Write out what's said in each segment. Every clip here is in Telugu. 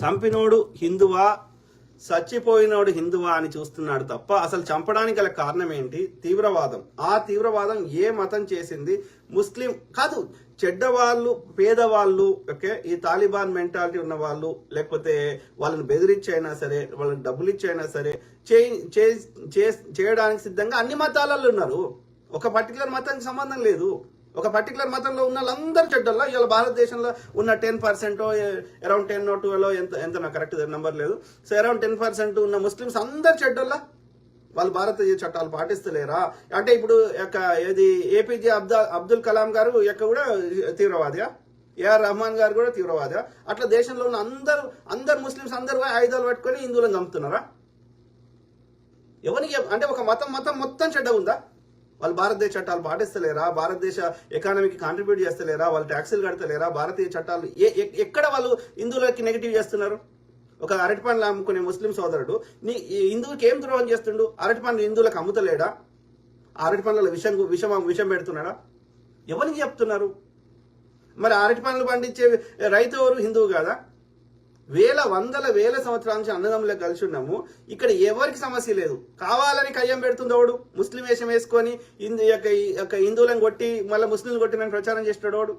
చంపినోడు హిందువా చచ్చిపోయినోడు హిందువా అని చూస్తున్నాడు తప్ప అసలు చంపడానికి గల కారణం ఏంటి? తీవ్రవాదం. ఆ తీవ్రవాదం ఏ మతం చేసింది? ముస్లిం కాదు, చెడ్డవాళ్ళు, పేదవాళ్ళు, ఓకే, ఈ తాలిబాన్ మెంటాలిటీ ఉన్న వాళ్ళు, లేకపోతే వాళ్ళని బెదిరించైనా సరే, వాళ్ళని డబ్బులు ఇచ్చైనా సరే చేయడానికి సిద్ధంగా అన్ని మతాలలో ఉన్నారు. ఒక పర్టికులర్ మతానికి సంబంధం లేదు. ఒక పర్టికులర్ మతంలో ఉన్న వాళ్ళందరూ చెడ్డల్లో. ఇవాళ భారతదేశంలో ఉన్న 10% అరౌండ్ 10 or 12 ఎంత నాకు కరెక్ట్ నెంబర్ లేదు. సో అరౌండ్ 10% ఉన్న ముస్లిమ్స్ అందరు చెడ్డల్లా. వాళ్ళు భారతీయ చట్టాలు పాటిస్తలేరా? అంటే ఇప్పుడు ఏది ఏపీజే అబ్దుల్ కలాం గారు కూడా తీవ్రవాదిగా, ఏఆర్ రెహమాన్ గారు కూడా తీవ్రవాదిగా. అట్లా దేశంలో ఉన్న అందరు ముస్లిమ్స్ అందరు ఆయుధాలు పట్టుకొని హిందువులను చంపుతున్నారా? ఎవరికి అంటే ఒక మతం మొత్తం చెడ్డ ఉందా? వాళ్ళు భారతదేశ చట్టాలు పాటిస్తలేరా? భారతదేశ ఎకానమీకి కాంట్రిబ్యూట్ చేస్తలేరా? వాళ్ళు ట్యాక్సులు కడతలేరా? భారతీయ చట్టాలు ఎక్కడ వాళ్ళు హిందువులకి నెగిటివ్ చేస్తున్నారు? ఒక అరటి పండ్లు అమ్ముకునే ముస్లిం సోదరుడు హిందువుకి ఏం ద్రోహం చేస్తుండు? అరటి పండ్లు హిందువులకు అమ్ముతలేడా? అరటి పండ్లలో విషం పెడుతున్నాడా? ఎవరికి చెప్తున్నారు? మరి అరటి పండ్లు పండించే రైతు ఎవరు? హిందువు కాదా? వేల సంవత్సరాల నుంచి అన్నదమ్ములకు కలిసి ఉన్నాము. ఇక్కడ ఎవరికి సమస్య లేదు. కావాలని కయ్యం పెడుతుంది వాడు, ముస్లిం వేషం వేసుకొని హిందువులను కొట్టి మళ్ళీ ముస్లింలు కొట్టి నేను ప్రచారం చేస్తాడు వాడు.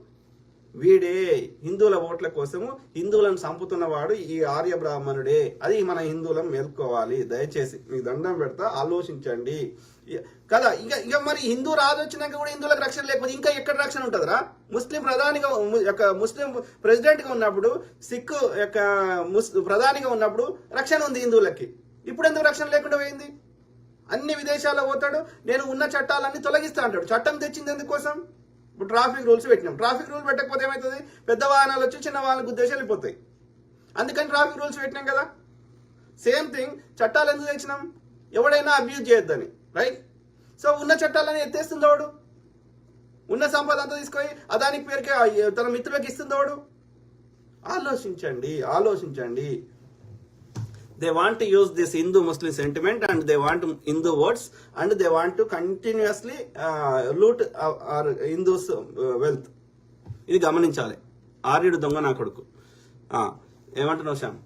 వీడే హిందువుల ఓట్ల కోసము హిందువులను చంపుతున్నవాడు ఈ ఆర్య బ్రాహ్మణుడే. అది మన హిందువులను మేల్కోవాలి. దయచేసి మీకు దండం పెడతా, ఆలోచించండి కదా. ఇక మరి హిందూ రాజు వచ్చినాక కూడా హిందువులకు రక్షణ లేకపోతే ఇంకా ఎక్కడ రక్షణ ఉంటుందిరా? ముస్లిం ప్రెసిడెంట్ గా ఉన్నప్పుడు, సిక్ ప్రధానిగా ఉన్నప్పుడు రక్షణ ఉంది హిందువులకి. ఇప్పుడు ఎందుకు రక్షణ లేకుండా పోయింది? అన్ని విదేశాల్లో పోతాడు, నేను ఉన్న చట్టాలన్నీ తొలగిస్తా అంటాడు. చట్టం తెచ్చింది ఎందుకోసం? ఇప్పుడు ట్రాఫిక్ రూల్స్ పెట్టినాం. ట్రాఫిక్ రూల్ పెట్టకపోతే ఏమవుతుంది? పెద్ద వాహనాలు వచ్చి చిన్న వాహనాలకు ఉద్దేశాలు వెళ్ళిపోతాయి. అందుకని ట్రాఫిక్ రూల్స్ పెట్టినాం కదా. సేమ్ థింగ్, చట్టాలు ఎందుకు తెచ్చినాం? ఎవడైనా అబ్యూజ్ చేయొద్దని, రైట్? సో ఉన్న చట్టాలని ఎత్తేస్తుందోడు, ఉన్న సంపద అంతా తీసుకొని అదానికి పేరుకే తన మిత్రులకు ఇస్తుందోడు. ఆలోచించండి. They want to use this Hindu-Muslim sentiment and they want Hindu votes and they want to continuously loot our Hindus' wealth. ఇది గమనించాలి. ఆర్యుడు దొంగ నా కొడుకు. ఏమంటున్నావు శ్యామ్?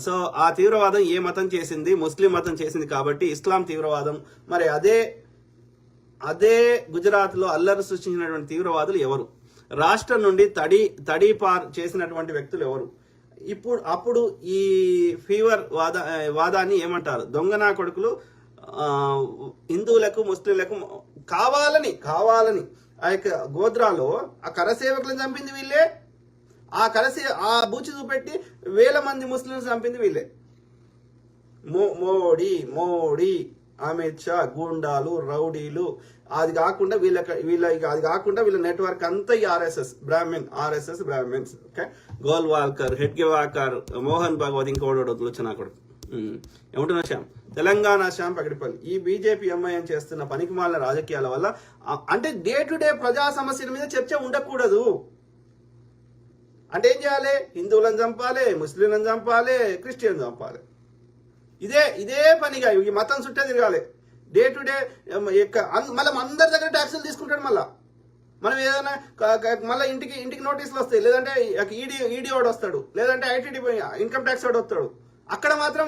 సో ఆ తీవ్రవాదం ఏ మతం చేసింది? ముస్లిం మతం చేసింది కాబట్టి ఇస్లాం తీవ్రవాదం. మరి అదే గుజరాత్ లో అల్లరి సృష్టించినటువంటి తీవ్రవాదులు ఎవరు? రాష్ట్రం నుండి తడిపార్ చేసినటువంటి వ్యక్తులు ఎవరు? అప్పుడు ఈ ఫీవర్ వాదాన్ని ఏమంటారు? దొంగనా కొడుకులు హిందువులకు ముస్లింలకు కావాలని ఆ యొక్క గోద్రాలో ఆ కరసేవకులను చంపింది వీళ్ళే. ఆ బూచి చూపెట్టి 1000 మంది ముస్లింలు చంపింది వీళ్ళే. మోడీ అమిత్ షా, గూండాలు, రౌడీలు, అది కాకుండా వీళ్ళ నెట్వర్క్ అంతా ఈ ఆర్ఎస్ఎస్ బ్రాహ్మిన్స్. ఓకే, గోల్వాల్కర్, హెడ్గేవాకర్, మోహన్ భగవత్, ఇంకోటి వచ్చినా కూడా ఏమంటున్నా శ్యామ్? తెలంగాణ శ్యామ్ పగడిపల్లి, ఈ బీజేపీ ఎంఐఎం చేస్తున్న పనికిమాలిన రాజకీయాల వల్ల అంటే డే టు డే ప్రజా సమస్యల మీద చర్చ ఉండకూడదు. అంటే ఏం చేయాలి? హిందువులను చంపాలి, ముస్లింలను చంపాలి, క్రిస్టియన్ చంపాలి. ఇదే పనిగా ఈ మతం చుట్టే తిరగాలి. డే టు డే మళ్ళీ అందరి దగ్గర ట్యాక్సులు తీసుకుంటాడు. మనం ఏదైనా మళ్ళీ ఇంటికి నోటీసులు వస్తాయి, లేదంటే ఈడీ వాడు వస్తాడు, లేదంటే ఐటీడీ ఇన్కమ్ ట్యాక్స్ వాడు వస్తాడు. అక్కడ మాత్రం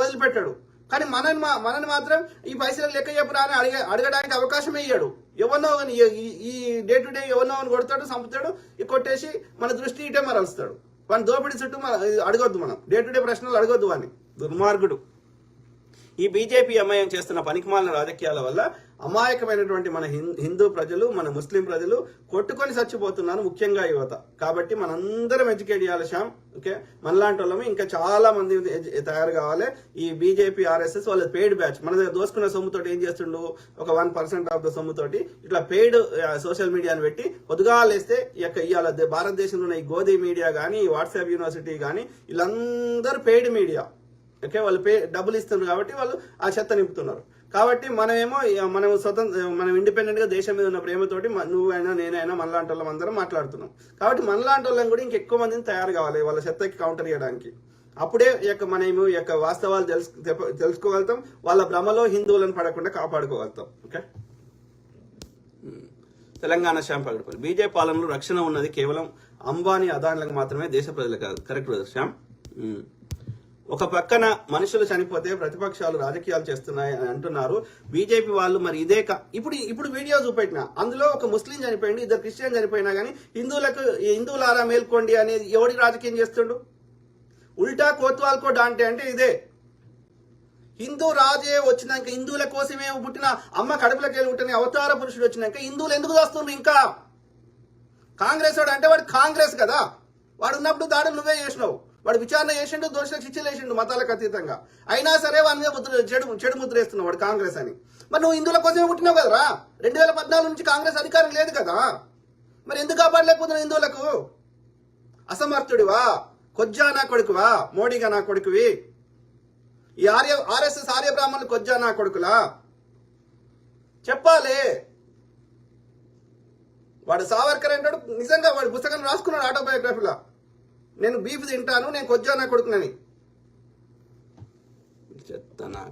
వదిలిపెట్టాడు. కానీ మనని మాత్రం ఈ పైసలు లెక్క చెప్పురా అని అడగడానికి అవకాశం ఇయ్యాడు. ఎవరినో ఈ డే టు డే ఎవరినో కొడతాడు, చంపుతాడు, కొట్టేసి మన దృష్టి ఇటే మరలుస్తాడు. వాడిని దోపిడీ చుట్టూ అడగొద్దు. మనం డే టు డే ప్రశ్నలు అడగొద్దు వాడిని. దుర్మార్గుడు. ఈ బీజేపీ ఎంఐఎం చేస్తున్న పనికిమాలిన రాజకీయాల వల్ల అమాయకమైనటువంటి మన హిందూ ప్రజలు, మన ముస్లిం ప్రజలు కొట్టుకొని చచ్చిపోతున్నారు, ముఖ్యంగా యువత. కాబట్టి మనందరం ఎడ్యుకేట్ చేయాలి శ్యామ్. ఓకే, మనలాంటి వాళ్ళము ఇంకా చాలా మంది తయారు కావాలి. ఈ బీజేపీ ఆర్ఎస్ఎస్ వాళ్ళ పెయిడ్ బ్యాచ్ మన దగ్గర దోసుకున్న సొమ్ముతోటి ఏం చేస్తుండు? ఒక 1% ఆఫ్ ద సొమ్ముతోటి ఇట్లా పెయిడ్ సోషల్ మీడియాని పెట్టి పొద్దుగాలేస్తే ఇవాళ భారతదేశంలో ఉన్న ఈ గోధి మీడియా కానీ, వాట్సాప్ యూనివర్సిటీ కానీ, వీళ్ళందరూ పెయిడ్ మీడియా. ఓకే, వాళ్ళు డబ్బులు ఇస్తున్నారు కాబట్టి వాళ్ళు ఆ చెత్త నింపుతున్నారు. కాబట్టి మనం ఇండిపెండెంట్ గా దేశం మీద ఉన్న ప్రేమతోటి నువ్వైనా నేనైనా మనలాంటి వాళ్ళం అందరం మాట్లాడుతున్నాం. కాబట్టి మనలాంటి వాళ్ళని కూడా ఇంకెక్కువ మందిని తయారు కావాలి వాళ్ళ చెత్తకి కౌంటర్ చేయడానికి. అప్పుడే మనము వాస్తవాలు తెలుసుకోగలుగుతాం. వాళ్ళ భ్రమలో హిందువులను పడకుండా కాపాడుకోగలుగుతాం. ఓకే, తెలంగాణ శ్యామ్ పగడిపల్లి, బీజేపీ పాలనలో రక్షణ ఉన్నది కేవలం అంబానీ అదానులకు మాత్రమే, దేశ ప్రజలకు కాదు. Correct brother Shyam. ఒక పక్కన మనుషులు చనిపోతే ప్రతిపక్షాలు రాజకీయాలు చేస్తున్నాయి అని అంటున్నారు బీజేపీ వాళ్ళు. మరి ఇదే ఇప్పుడు వీడియో చూపెట్టిన అందులో ఒక ముస్లిం చనిపోయింది, 2 క్రిస్టియన్ చనిపోయినా గానీ హిందువులారా మేల్కోండి అనేది ఎవడి రాజకీయం చేస్తుండు? ఉల్టా కోత్వాల్కో డాంటే అంటే ఇదే. హిందూ రాజే వచ్చినాక హిందువుల కోసమే పుట్టిన అమ్మ కడుపులోకి వెళ్ళి పుట్టిన అవతార పురుషుడు వచ్చినాక హిందువులు ఎందుకు వస్తుండ్రు? ఇంకా కాంగ్రెస్ వాడు అంటే వాడు కాంగ్రెస్ కదా, వాడు ఉన్నప్పుడు దాడులు నువ్వే చేసినావు. వాడు విచారణ చేసిండు, దోషులకు శిక్షలు వేసిండు మతాలకు అతీతంగా. అయినా సరే వాడి మీద చెడు ముద్ర వేస్తున్నావు వాడు కాంగ్రెస్ అని. మరి నువ్వు హిందువుల కోసమే పుట్టినావు కదరా. 2014 నుంచి కాంగ్రెస్ అధికారం లేదు కదా, మరి ఎందుకు కాపాడలేకపోతున్నావు హిందువులకు? అసమర్థుడివా? కొజ్జా నా కొడుకువా? మోడీగా నా కొడుకువి? ఈ ఆర్ఎస్ఎస్ ఆర్య బ్రాహ్మణులు కొజ్జా నా కొడుకులా? చెప్పాలి. వాడు సావర్కర్ అంటాడు, నిజంగా వాడు పుస్తకం రాసుకున్నాడు ఆటోబయోగ్రఫీలో, నేను బీఫ్ తింటాను, నేను కొజ్జా నా కొడుకునని. చెప్తానా